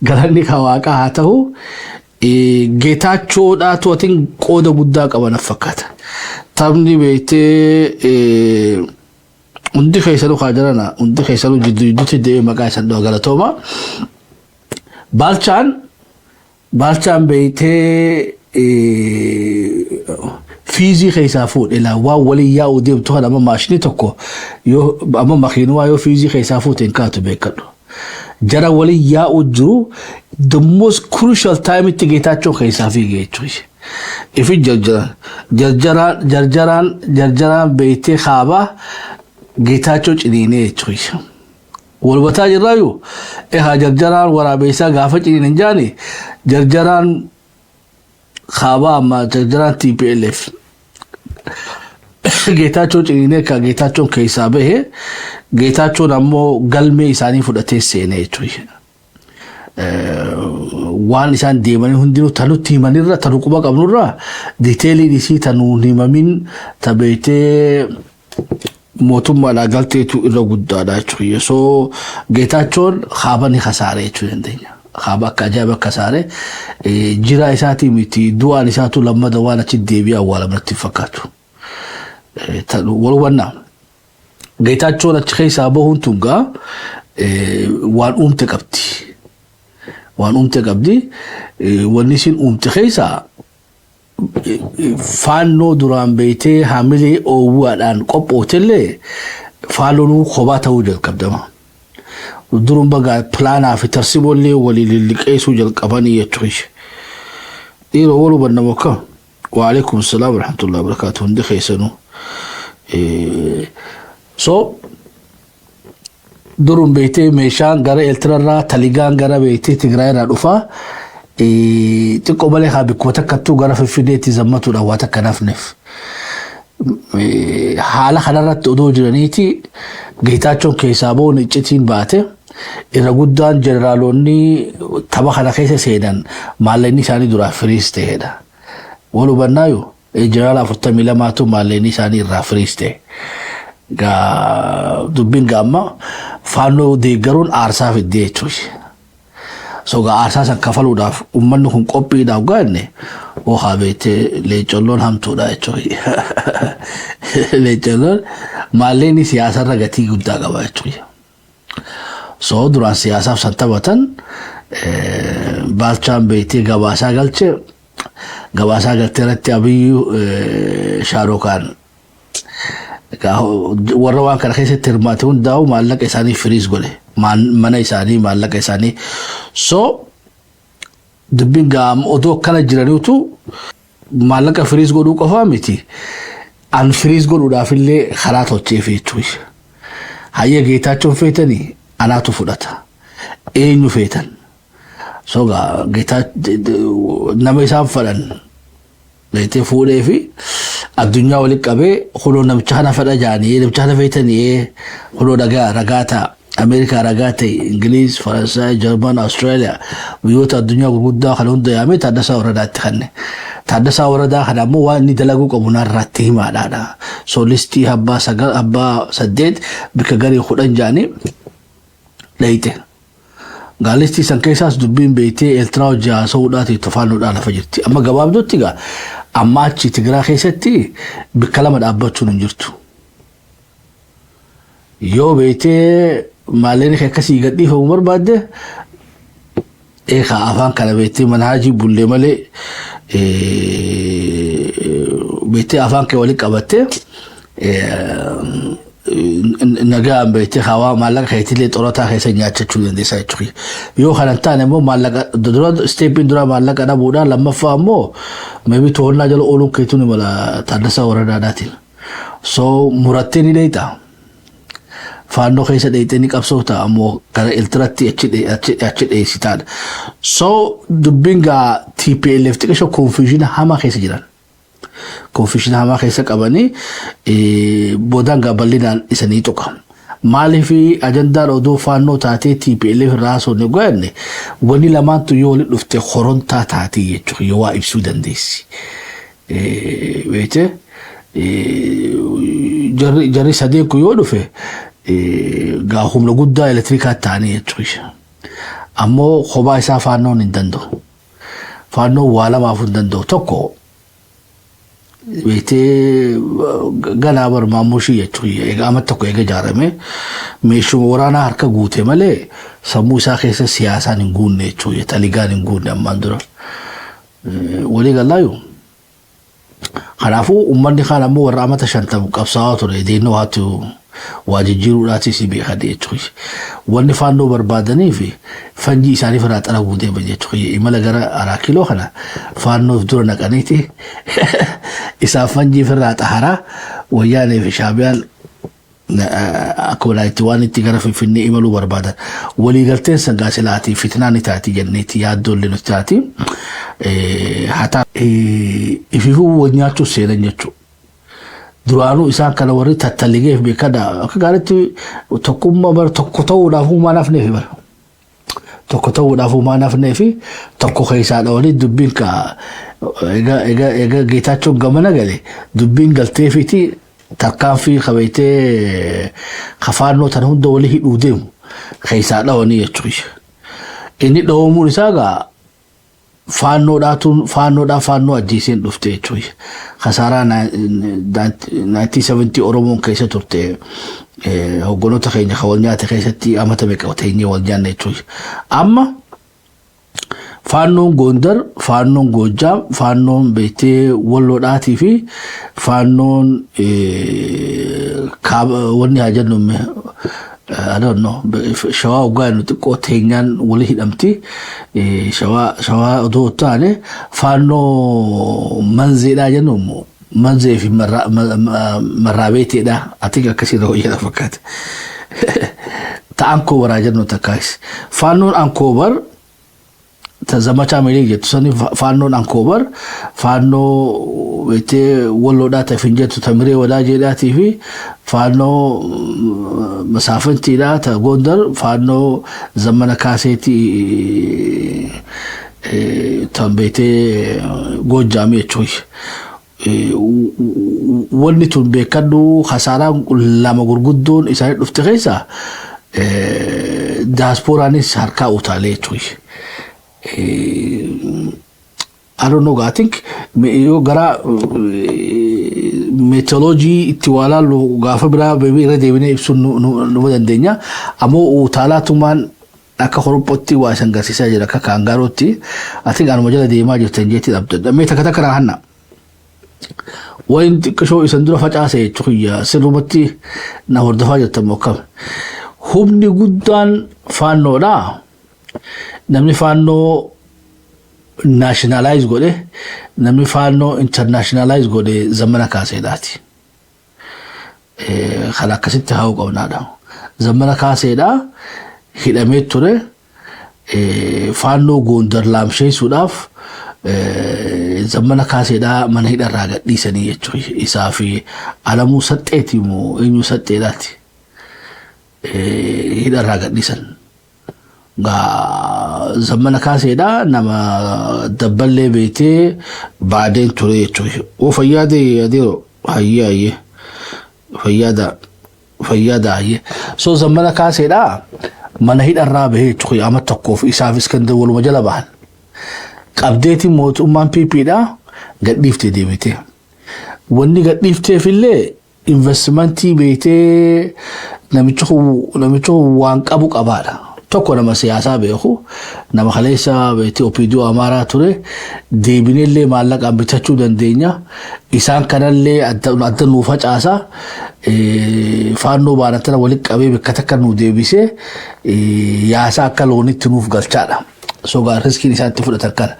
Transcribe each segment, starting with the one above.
galanni kawaaqa haa ta'u geetaachoodhaa tootiin qooda guddaa qaban fakkaata. Taphni beektee hundi keessanuu kaajarana hundi keessanuu jidduutti deemee maqaa isaan dhawaa galatooma. Baalchaan beektee fiizii keessaa fuudhe waan waliin yaa'uu deemtu kan amma maashinii tokko yoo amma makiinaa yoo fiizii keessaa fuuteen kaatu beekadhu. Jara waliin yaa'uu jiru the most crucial time itti geetaachoon keessaa fiigee jechuudha. Ifi jarjaraan beektee kaabaa geetaachoo ciniinee jechuudha. Walbataa jirraayyuu jarjaraan waraabessaa gaafa ciniin jaani jarjaraan kaabaa amma jarjaraan TPLF geetaachoo ciniinee ka geetaachoon keessaa bahe geetaachoon ammoo galmee isaanii fudhatee seenee jechuudha. Waan isaan deemanii hundinuu tanutti himanirra tanu quba qabnurra diteeliin isii tanuun himamin tabeetee mootummaadhaa galteetu irra guddaadha jechuudha. So geetaachoon kaaba ni kasaaree jechuu dandeenya. Kaaba akka ajaa'iba kasaaree jira isaatii miti du'aan isaatu lammada waan achi deebi'ee awwaalamatti fakkaatu. Walhubannaa geetaachoon achi keessaa bahuun tungaa waan uumte qabdi. Waan uumte qabdi wanni isin uumte keessaa faannoo duraan beektee haamilee oowwaadhaan qophootellee faallonuu kophaa ta'uu jalqabdama. Durum bagaa pilaanaa fi tarsiiboollee walii liqeessuu jalqabanii jechuudha. Dhiiroo walhubanna mokka. Waalaikum salaam wa rahmatullahi wa barakaatuh hundi keessanuu. So durum beektee meeshaan gara Eertiraarraa taligaan gara beektee Tigraayirraa dhufaa. Xiqqoo malee haa bikkoota akkattuu gara Finfinneetti zammatuudhaan waan akka nafneef. Haala kanarratti odoo jiraniiti geetaachoon keessaa bahuun iccitiin baate irra guddaan jeneraalonni tapha kana keessa seenan maallaqni isaanii duraa firiis ta'edha. Walhubannaayyuu jeneraala 42tu maallaqni isaanii irraa firiis ta'e. Dubbiin gaamma faannoo deeggaruun aarsaa fiddee jechuudha. So aarsaa san kafaluudhaaf uummanni kun qophiidhaaf gaanne haa beektee leencolloon hamtuudha jechuudha. Leencolloon maallaqni siyaasarra gatii guddaa qaba jechuudha. So duraan siyaasaaf san taphatan Baalchaan beektee gabaasaa galchee irratti Abiyyuu Shaarokaan warra waan kana keessatti hirmaate hundaa'u maallaqa isaanii firiis godhe mana isaanii maallaqa isaanii. So dubbiin gaam odoo akkana jiraniitu maallaqa firiis godhuu qofaa miti an firiis godhuudhaaf illee karaa tolcheef jechuudha. Hayya geetaachoon feetanii anaatu fudhata eenyu feetan. So nama isaan fadhan beektee fuudhee fi addunyaa walitti qabee huloo namicha kana fadha jaanii namicha kana feetanii huloo ragaata Ameerikaa ragaata Ingiliiz Faransaay Jarman Austraaliyaa biyyoota addunyaa gurguddaa kana hunda yaamee Taaddasaa Waradaatti kanne. Taaddasaa Waradaa kana ammoo waan inni dalaguu qabu narratti himaadhaadha. So listii abbaa 8 bika garii 10 jaanii dhayite. Gaalistii san keessaas dubbiin beektee Eertiraa hojii haasa'uudhaati tofaannoodhaan lafa jirti. Amma gabaabduutti gaa amma achi Tigiraa keessatti bikka lama dhaabbachuun hin jirtu. Yoo beektee maallaqni akkasii gadhiifamu barbaadde afaan kana beektee manhaajii bullee malee beektee afaan kee walitti qabattee nagaan beektee hawaa maallaqa keetilee xorotaa keessa nyaachachuu dandeessaa jechuudha. Yoo kana taane immoo maallaqa dura steepiin dura maallaqa dhabuudhaan lammaffaa immoo maybe to'annaa jala ooluun keetuun mala Taaddasaa Waradaadhaatiin. So murattee ni dheeyta. Faannoo keessa dheeytee ni qabsoota ammoo gara Eertiraatti achi dheessitaadha. So dubbiin gaa TPLF xiqqoo confusion hamaa keessa jiran. Confusion hamaa keessa qabanii boodaan gaa bal'inaan isanii tuqa. Maaliif ajandaan odoo faannoo taatee TPLF irraa sonne go'anne wanni lamaantu yoo walitti dhufte horontaa taatee jechuudha yoo waa ibsuu dandeessi. Beekte jarri sadeen kun yoo dhufe gaa humna guddaa elektirikaa ta'anii jechuudha. ammoo kophaa isaa faannoon hin danda'u. Faannoon waa lamaaf hin danda'u. Tokko beetee ganaa barmaamushii jechuun egaa amma tokko eega ijaarame meeshuma waraanaa harka guute malee sammuu isaa keessa siyaasaan hin guunne jechuudha. Taligaan hin guunne ammaan dura. Walii galaayu. Kanaafuu uummanni kaan ammoo warra amata 50 qabsaa'aa ture deennoo haatu waa jijjiiruudhaati si beekade jechuudha. Wanni faannoo barbaadanii fi fanjii isaaniif irraa xaraguu deeman jechuudha. Imala gara Araakiloo kana faannoof dura naqaniiti isaa fanjii irraa xaharaa wayyaanee fi shaabiyaan akkuma itti waan itti gara Finfinnee imaluu barbaadan waliigalteen sangaa silaatii fitnaan itaati jenneeti yaaddoollee nuti taati hataa ififuu wanyaachuu seenan jechuudha. Duraanuu isaan kana warri tattaligeef beekada akka gaariitti tokkummaa bara tokko ta'uudhaaf uumaa nafneef bara tokko ta'uudhaaf uumaa nafneef tokko keessaadha walii dubbiin ka egaa Geetaachoon gamana gale dubbiin galteefiti tarkaanfii qabeetee kafaannoo tan hunda walii hidhuu deemu keessaadha wanii jechuudha. Inni dhawwamuun isaa gaa faannoo ajjeeseen dhufte jechuudha. Khasaaraa 1970 Oromoon keessa turte hogganoota keenya kan nyaata keessatti amata meeqa ta'ee wal nyaanne jechuudha. Amma faannoon Gondar, faannoon Goojjaam, faannoon beetee Walloodhaatii fi faannoon wanni haa jennu I don't know. Shawaa ugaa nuti qoteenyaan walii hidhamti. Shawaa odoo taane faannoo manzeedhaa jennu manzee fi marraabeeteedha. Ati akkasii ta'uu jedha fakkaata. Ta Ankoobaraa jennu takkaas. Faannoon Ankoobar zamachaa miidhee jettu sani faannoon Ankoobar faannoo beetee Walloodhaa ta'e finjettu Tamiree Wadaajeedhaatii fi faannoo masaafantiidhaa ta Gondar faannoo Zammana Kaaseetii tan beetee Goojjaamii jechuudha. Wanni tun beekadhu khasaaraan lama gurguddoon isaanii dhufte keessa daasporaanis harkaa utaalee jechuudha. I don't know. I think you gara methodology itti walaalu gaafa biraa beebii irra deebinee ibsuun nu dandeenya. Ammoo utaalaatumaan akka horoppotti waa isan garsiisaa jira akka kaangaarotti. I think anuma jala deemaa jirtan jeetti dhabdadha. Mee takka takka hanna. Waan xiqqashoo isan dura facaase jechuudha. Sirrumatti na hordofaa jirtan mokkam. Humni guddaan faannoodha. Namni faannoo nationalize godhe namni faannoo internationalize godhe Zammana Kaaseedhaati. Kan akkasitti haa qabnaadha. Zammana Kaaseedhaa hidhamee ture faannoo Gondar laamsheessuudhaaf Zammana Kaaseedhaa mana hidharraa gadhiisanii jechuudha. Isaa fi Alamuu Saxxeeti moo eenyu Saxxeedhaati hidharraa gadhiisan. Zammana Kaaseedhaa nama dabballee beetee baadeen ture jechuudha. Oo fayyaadee adeero hayyee fayyaada hayyee. So Zammana Kaaseedhaa mana hidharraa bahee jechuudha. Amma tokkoof isaaf Iskandar waluma jala bahan. Qabdeetiin mootummaan PPdhaa gadhiiftee deebitee. Wanni gadhiifteefillee investmentii beetee namicha waan qabu qabaadha. Tokko nama siyaasaa beeku nama kaleessa beetee Opiidiyoo Amaaraa ture deebinellee maallaqaan bitachuu dandeenya. Isaan kanallee adda nuu facaasaa faannoo baanatana walitti qabee bakka takka nuu deebisee yaasaa akka loonitti nuuf galchaadha. Sogaa riskiin isaatti fudhatan kana.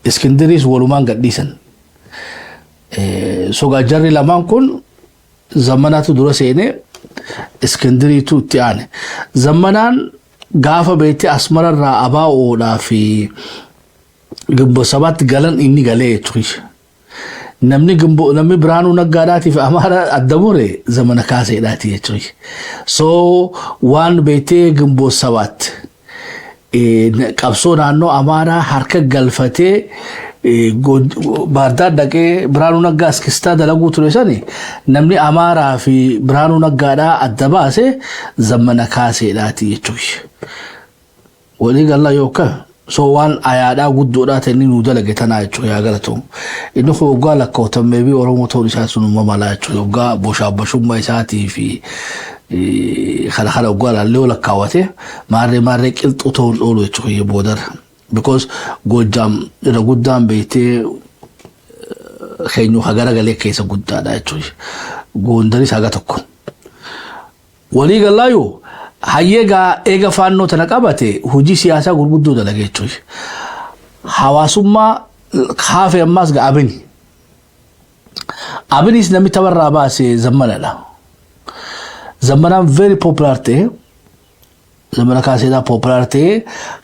Iskindiriis walumaan gadhiisan. Sogaa jarri lamaan kun Zammanaatu dura seenee Iskindiriitu itti aane. Zammanaan gaafa beetee Asmararraa ABO'dhaa fi Gimbo Sabaatti galan inni galee jechuudha. Namni Biraanuu Naggaadhaatiif Amaara adda mure Zammana Kaaseedhaati jechuudha. So waan beetee Gimbo Sabaatti qabsoo naannoo Amaaraa harka galfatee Baardaar dhaqee Biraanuu Naggaa askistaa dalaguu ture sani namni Amaaraa fi Biraanuu Naggaadhaa adda baase Zammana Kaaseedhaati jechuudha. walii galla yookaan so waan ayaadhaa guddoodhaa ta'e inni nu dalagetanaa jechuudha yaa galatu inni kun waggaa lakkootamee fi oromoo ta'uun isaa sunuma malaa jechuudha waggaa boshaabashummaa isaatii fi kana waggaa laallee lakkaawwate maarree qilxuu ta'uun oolu jechuudha boodara because Gojaam irra guddaan beektee keenyu hagara galee keessa guddaadha jechuudha Gondaris haga tokko walii gallaayu hayyeega eega faannoo tana qabate hojii siyaasaa gurguddoo dalagee jechuudha hawaasummaa kaafe ammas abinis namni tabarraa baase zammanadha zammanaan very popular ta'e zamana kaaseedhaa popular ta'e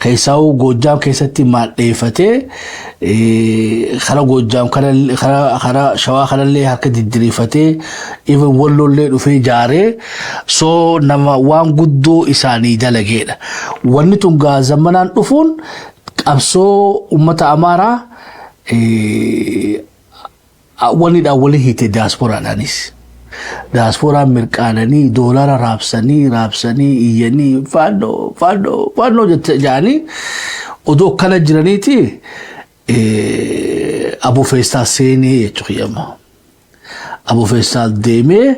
keessaa Gojaam keessatti maadheeffatee kara Gojaam kara Shawaa kanallee harka didiriifatee even Wallollee dhufee jaaree so nama waan guddoo isaanii dalageedha wanni tun gaa zamanaan dhufuun qabsoo ummata Amaaraa wanni waliin hiite diasporaadhaanis diaspora mirqaananii doolara raabsanii iyyanii faannoo jaanii odoo kana jiraniiti Abu Feestaa seenee jechuudha Abu Feestaa deemee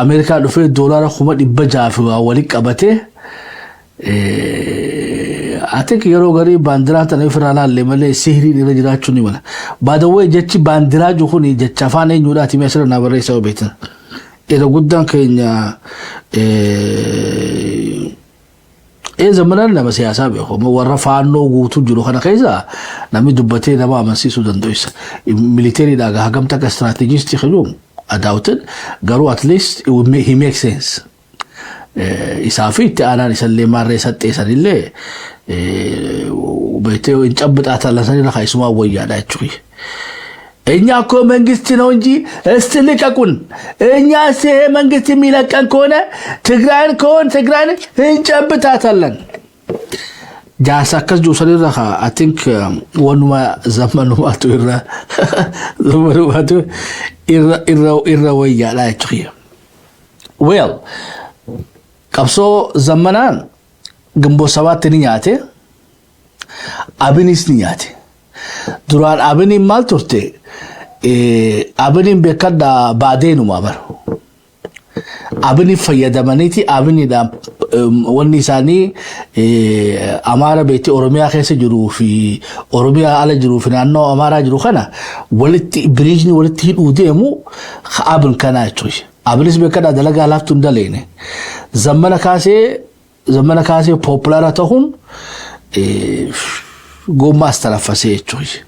Ameerikaa dhufee doolara 600 waliin qabatee Atek yeroo garii baandiraa tana ifirraa laallee malee sihiriin irra jiraachuu ni mala. By the way jechi baandiraa juhuni jecha afaan eenyuudhaati mee asirra na barreessaa beektan. Eega guddaan keenya zamanaan nama siyaasaa beeku warra faannoo guutuu jiru kana keessa namni dubbatee nama amansiisuu danda'u. Militariidhaa hagamta akka strategistii qabu adawtan garuu at least he makes sense. Isaafi itti aanaan isallee maarree satteessanillee beetee in cabbataa lasanirra kaayisumaa wayyaadha jechuudha. Enya እኮ መንግስት ነው እንጂ እስቲ ልቀቁን እኛ መንግስት የሚለቀን ከሆነ ትግራይን እንጨብጣታለን ጃሳከስ ጆሰሪራ I think ወንማ ዘመኑማቱ ኢራ ወያላ jechuudha. Well ቀብሶ ዘመናን ግንቦት 7 ንኛቴ አብኒስ ንኛቴ duraan abini maal turte abinin beekadha baadeenu maabar abini fayyadamaniti abini da wanni isaanii Amaara beeti Oromiyaa keessa jiruu fi Oromiyaa ala jiruu fi naannoo Amaaraa jiru kana walitti biriijni walitti hidhuu deemu abin kana jechuudha. Abinis beekadha dalagaa laaftuun daleene zamana kaasee populaara ta'uun Gomas tarafase jechuudha.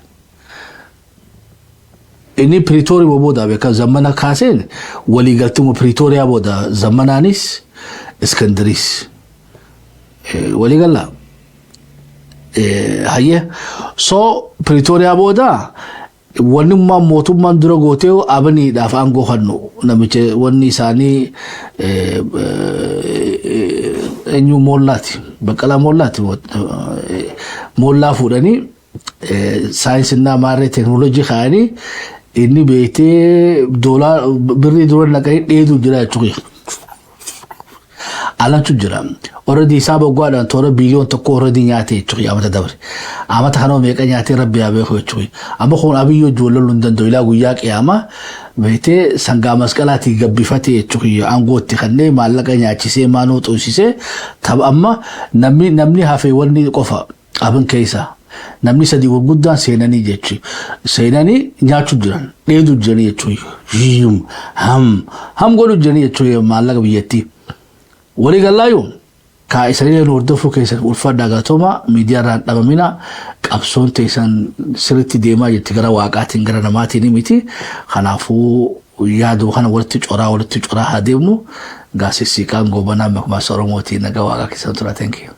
Inni Pretoria booda beeka zamana kaaseen waliigaltuma Pretoria booda zamanaanis Iskandaris waliigala hayya so Pretoria booda wanummaa mootummaan dura gootee abaniidhaaf aangoo hannu namicha wanni isaanii enyu mollaati Baqqalaa mollaati mollaa fuudhanii saayinsii maarree teknooloojii kaanii inni beetee doolaar birrii dura naqanii dheeduu jira jechuudha. Alantu jira. Already hisaaba gwaadhaan toora biliyoon tokko already nyaatee jechuudha amata dabre. Amata kanoo meeqa nyaatee rabbi yaa beeku jechuudha. Amma kun abiyyoo ijoollee lundan doylaa guyyaa qiyaamaa beetee sangaa masqalaatii gabbifatee jechuudha. Aangootti kanneen maallaqa nyaachisee maanoo xuusisee tapha amma namni hafee wanni qofa abin keessa. Namni sadii gurguddaan seenanii jechuudha. Seenanii nyaachuu jiran dheeduu jiranii jechuudha. Ham godhuu jiranii jechuudha maallaqa biyyattii. Waliigalaayu ka Israa'eel hordofuu keessatti ulfaadhaa gaatoma miidiyaarraan dhabamina qabsoon teessan sirriitti deemaa jirti gara waaqaatiin gara namaatiin miti. Kanaafuu yaaduu kana walitti coraa haa deemnu gaasessiiqaan goobanaa makmaasa Oromootiin nagaa waaqaa keessatti tura. Thank you.